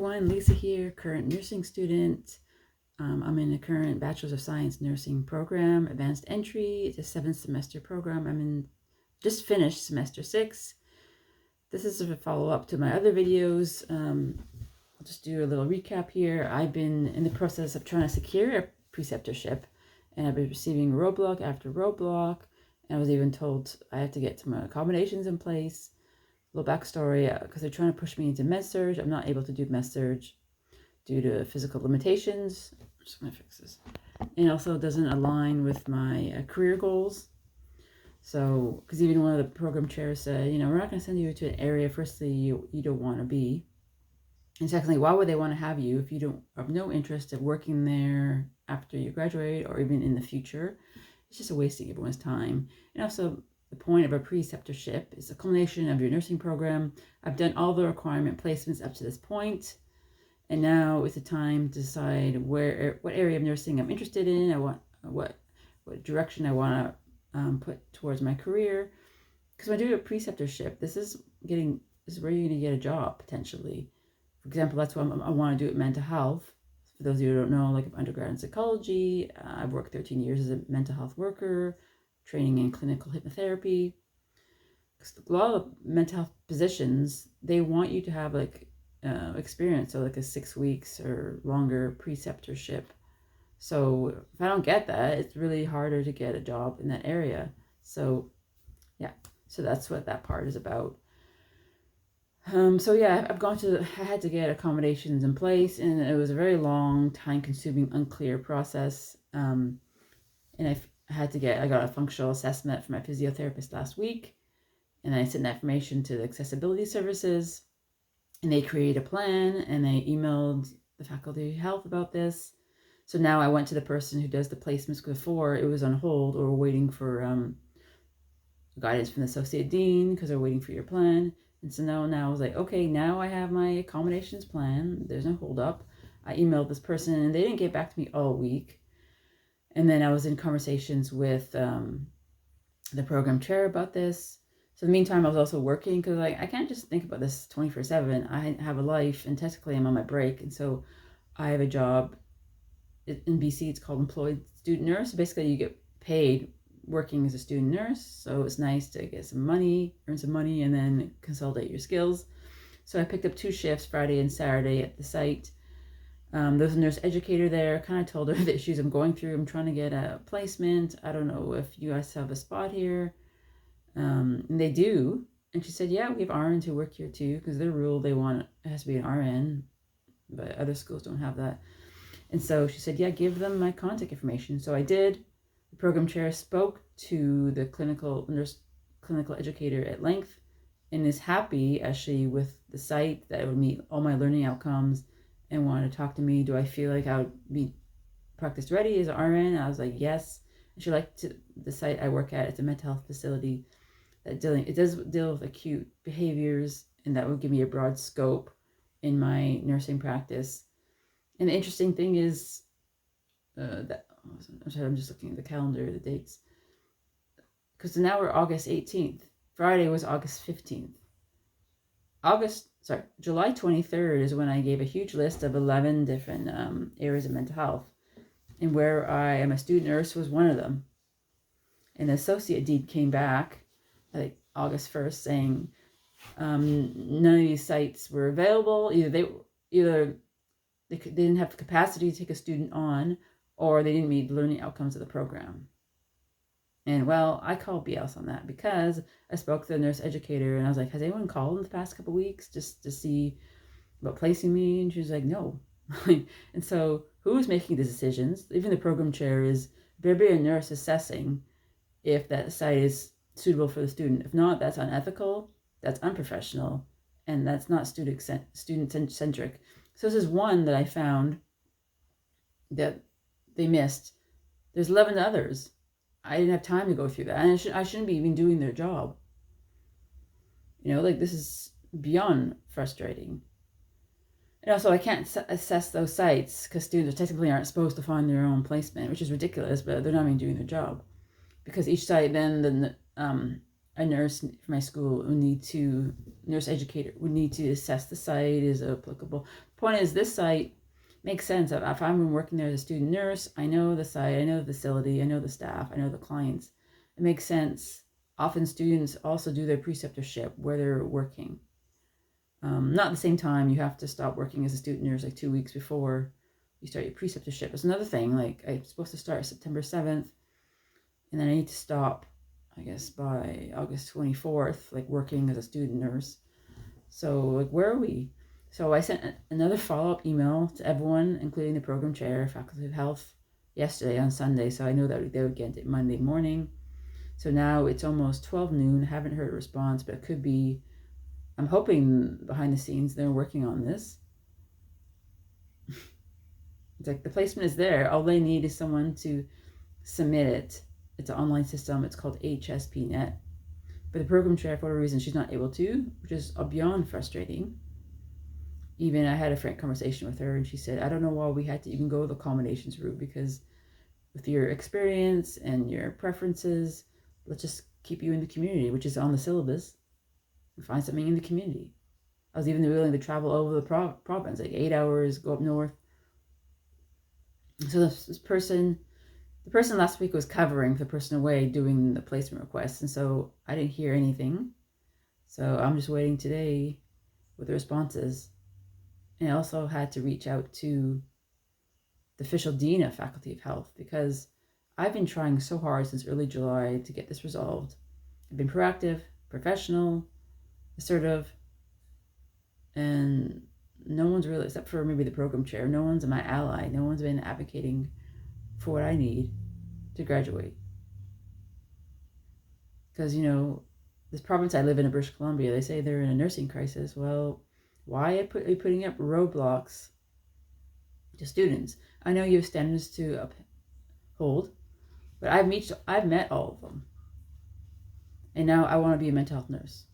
everyone, Lisa here, current nursing student. I'm in the current Bachelor's of Science nursing program, advanced entry. It's a 7th semester program. Just finished semester 6. This is a follow-up to my other videos. I'll just do a little recap here. I've been in the process of trying to secure a preceptorship, and I've been receiving roadblock after roadblock, and I was even told I had to get some accommodations in place. A little backstory, because they're trying to push me into med-surg. I'm not able to do med-surg due to physical limitations. I'm just going to fix this. And also doesn't align with my career goals. So, because even one of the program chairs said, we're not going to send you to an area, firstly, you don't want to be. And secondly, why would they want to have you if you don't have no interest in working there after you graduate or even in the future? It's just a wasting everyone's time. And also, the point of a preceptorship is a culmination of your nursing program. I've done all the requirement placements up to this point, and now it's the time to decide what area of nursing I'm interested in. I want what direction I want to put towards my career. Because when I do a preceptorship, this is where you're going to get a job potentially. For example, that's why I want to do it mental health. For those of you who don't know, like I'm undergrad in psychology, I've worked 13 years as a mental health worker, training in clinical hypnotherapy. Because a lot of mental health positions, they want you to have experience, so like a 6 weeks or longer preceptorship. So if I don't get that, it's really harder to get a job in that area. So yeah, so that's what that part is about. I had to get accommodations in place, and it was a very long, time-consuming, unclear process. And I got a functional assessment from my physiotherapist last week, and I sent that information to the accessibility services, and they created a plan, and they emailed the faculty of health about this. So now I went to the person who does the placements. Before it was on hold, or waiting for guidance from the associate dean because they're waiting for your plan. And so now I was like, okay, now I have my accommodations plan. There's no hold up. I emailed this person, and they didn't get back to me all week. And then I was in conversations with the program chair about this. So in the meantime, I was also working because I can't just think about this 24/7. I have a life, and technically I'm on my break. And so I have a job in BC. It's called employed student nurse. Basically, you get paid working as a student nurse. So it's nice to get some money, earn some money, and then consolidate your skills. So I picked up 2 shifts, Friday and Saturday, at the site. There's a nurse educator there. Kind of told her the issues I'm going through. I'm trying to get a placement. I don't know if you guys have a spot here. And they do. And she said, yeah, we have RNs who work here too, because their rule, it has to be an RN, but other schools don't have that. And so she said, yeah, give them my contact information. So I did. The program chair spoke to the clinical educator at length, and is happy actually with the site, that it would meet all my learning outcomes, and wanted to talk to me. Do I feel like I would be practice ready as an RN? I was like, yes. And she liked the site I work at. It's a mental health facility it does deal with acute behaviors, and that would give me a broad scope in my nursing practice. And the interesting thing is I'm just looking at the calendar, the dates, because now we're August 18th. Friday was August 15th. July 23rd is when I gave a huge list of 11 different areas of mental health, and where I am a student nurse was one of them. And the associate dean came back, I think August 1st, saying none of these sites were available. Either they didn't have the capacity to take a student on, or they didn't meet the learning outcomes of the program. And well, I called BS on that, because I spoke to the nurse educator, and I was like, has anyone called in the past couple of weeks just to see about placing me? And she was like, no. And so who's making the decisions? Even the program chair better be a nurse assessing if that site is suitable for the student. If not, that's unethical, that's unprofessional, and that's not student-centric. So this is one that I found that they missed. There's 11 others. I didn't have time to go through that, and I shouldn't be even doing their job. This is beyond frustrating. And also, I can't assess those sites because students technically aren't supposed to find their own placement, which is ridiculous, but they're not even doing their job. Because each site, then a nurse from my school nurse educator would need to assess the site, is applicable. Point is, this site makes sense. If I'm working there as a student nurse, I know the site, I know the facility, I know the staff, I know the clients. It makes sense. Often students also do their preceptorship where they're working. Not at the same time. You have to stop working as a student nurse like 2 weeks before you start your preceptorship. It's another thing. Like, I'm supposed to start September 7th, and then I need to stop, I guess, by August 24th, like working as a student nurse. So, like, where are we? So I sent another follow-up email to everyone, including the program chair, Faculty of Health, yesterday on Sunday. So I know that they would get it Monday morning. So now it's almost 12 noon. I haven't heard a response, but it could be, I'm hoping behind the scenes they're working on this. It's like the placement is there. All they need is someone to submit it. It's an online system. It's called HSPNet. But the program chair, for whatever reason, she's not able to, which is beyond frustrating. Even I had a frank conversation with her, and she said, I don't know why we had to even go the accommodations route, because with your experience and your preferences, let's just keep you in the community, which is on the syllabus, and find something in the community. I was even willing to travel over the province, like 8 hours, go up north. So this person, the person last week was covering the person away doing the placement request, and so I didn't hear anything. So I'm just waiting today with the responses. And I also had to reach out to the official dean of Faculty of Health, because I've been trying so hard since early July to get this resolved. I've been proactive, professional, assertive, and no one's really, except for maybe the program chair, no one's my ally. No one's been advocating for what I need to graduate. Because, this province I live in British Columbia, they say they're in a nursing crisis. Well, why are you putting up roadblocks to students? I know you have standards to uphold, but I've met all of them. And now I want to be a mental health nurse.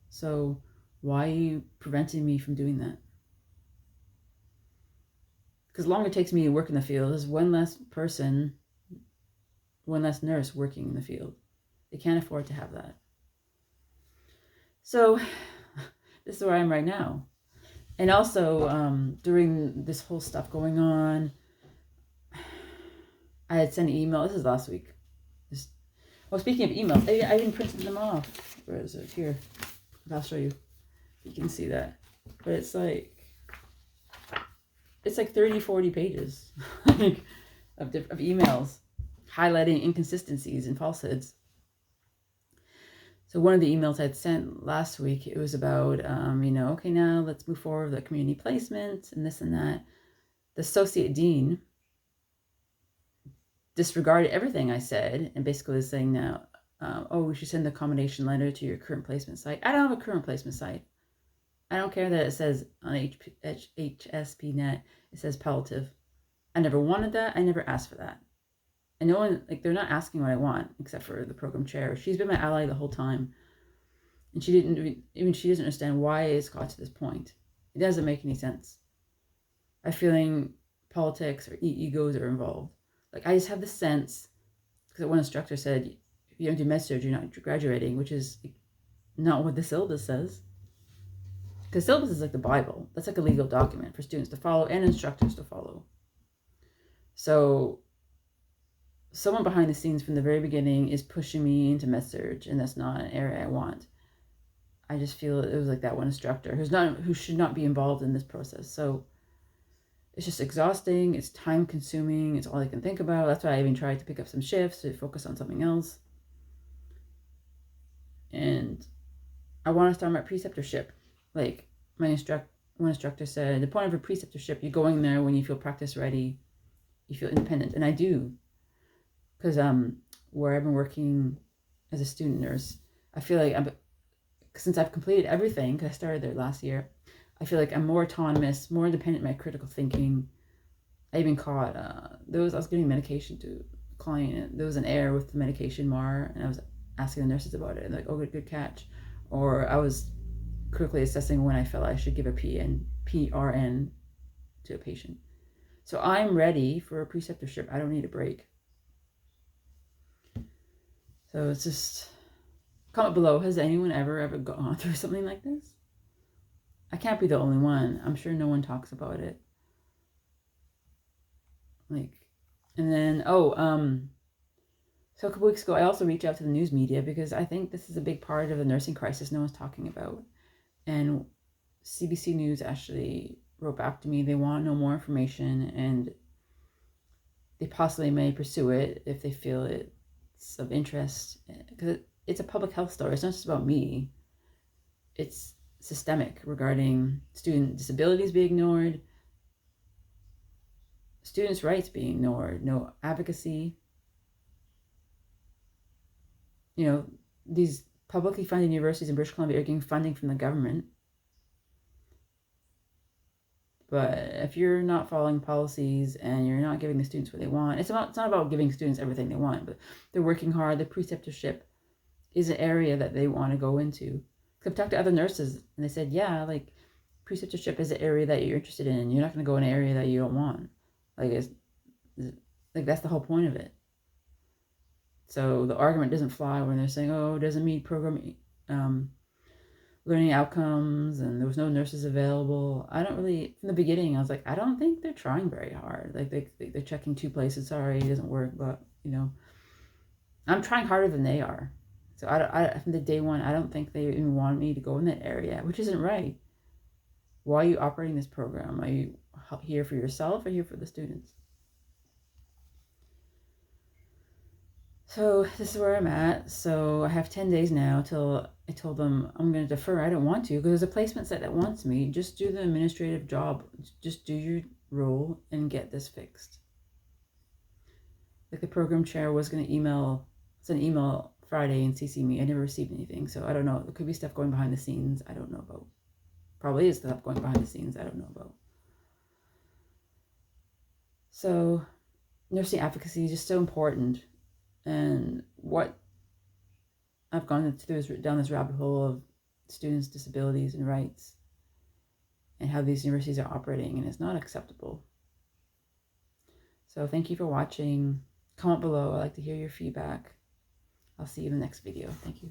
So why are you preventing me from doing that? Because the longer it takes me to work in the field, there's one less person, one less nurse working in the field. They can't afford to have that. So this is where I am right now. And also, during this whole stuff going on, I had sent an email. This is last week. Speaking of emails, I even printed them off. Where is it? Here. I'll show you. You can see that. But it's like 30, 40 pages of emails highlighting inconsistencies and falsehoods. So one of the emails I'd sent last week, it was about, okay, now let's move forward with the community placement and this and that. The associate dean disregarded everything I said and basically was saying now, we should send the accommodation letter to your current placement site. I don't have a current placement site. I don't care that it says on HSPNet, it says palliative. I never wanted that. I never asked for that. And no one, they're not asking what I want, except for the program chair. She's been my ally the whole time. And she doesn't understand why it's got to this point. It doesn't make any sense. I'm feeling politics or egos are involved. I just have the sense, because one instructor said, if you don't do med surg, you're not graduating, which is not what the syllabus says. Because syllabus is like the Bible. That's like a legal document for students to follow and instructors to follow. So someone behind the scenes from the very beginning is pushing me into med surg, and that's not an area I want. I just feel it was like that one instructor who should not be involved in this process. So it's just exhausting. It's time consuming. It's all I can think about. That's why I even tried to pick up some shifts to focus on something else. And I want to start my preceptorship. Like one instructor said, the point of a preceptorship, you're going there when you feel practice ready, you feel independent. And I do. Because where I've been working as a student nurse, I feel like since I've completed everything, because I started there last year, I feel like I'm more autonomous, more independent in my critical thinking. I even caught, I was giving medication to a client. There was an error with the medication MAR, and I was asking the nurses about it. And they're like, good catch. Or I was quickly assessing when I felt I should give a PRN to a patient. So I'm ready for a preceptorship. I don't need a break. So it's just, comment below, has anyone ever gone through something like this? I can't be the only one. I'm sure no one talks about it. Like, and then, so a couple weeks ago, I also reached out to the news media because I think this is a big part of the nursing crisis no one's talking about. And CBC News actually wrote back to me. They want to know more information, and they possibly may pursue it if they feel it's of interest. Because it's a public health story. It's not just about me. It's systemic regarding student disabilities being ignored, students' rights being ignored, no advocacy. You know, these publicly funded universities in British Columbia are getting funding from the government. But if you're not following policies and you're not giving the students what they want, it's not about giving students everything they want, but they're working hard. The preceptorship is an area that they want to go into. I've talked to other nurses and they said, yeah, like preceptorship is an area that you're interested in. You're not going to go in an area that you don't want. Like that's the whole point of it. So the argument doesn't fly when they're saying, oh, it doesn't meet program learning outcomes and there was no nurses available. I don't really, from the beginning, I was like, I don't think they're trying very hard. Like they're checking 2 places. Sorry, it doesn't work. But, I'm trying harder than they are. So from the day one, I don't think they even want me to go in that area, which isn't right. Why are you operating this program? Are you here for yourself or here for the students? So this is where I'm at. So I have 10 days now till I told them I'm going to defer. I don't want to because there's a placement site that wants me. Just do the administrative job. Just do your role and get this fixed. Like the program chair was going to send an email Friday and CC me. I never received anything. So I don't know. There could be stuff going behind the scenes I don't know about. Probably is stuff going behind the scenes I don't know about. So nursing advocacy is just so important. And what I've gone down this rabbit hole of students' disabilities and rights and how these universities are operating, and it's not acceptable. So thank you for watching. Comment below. I'd like to hear your feedback. I'll see you in the next video. Thank you.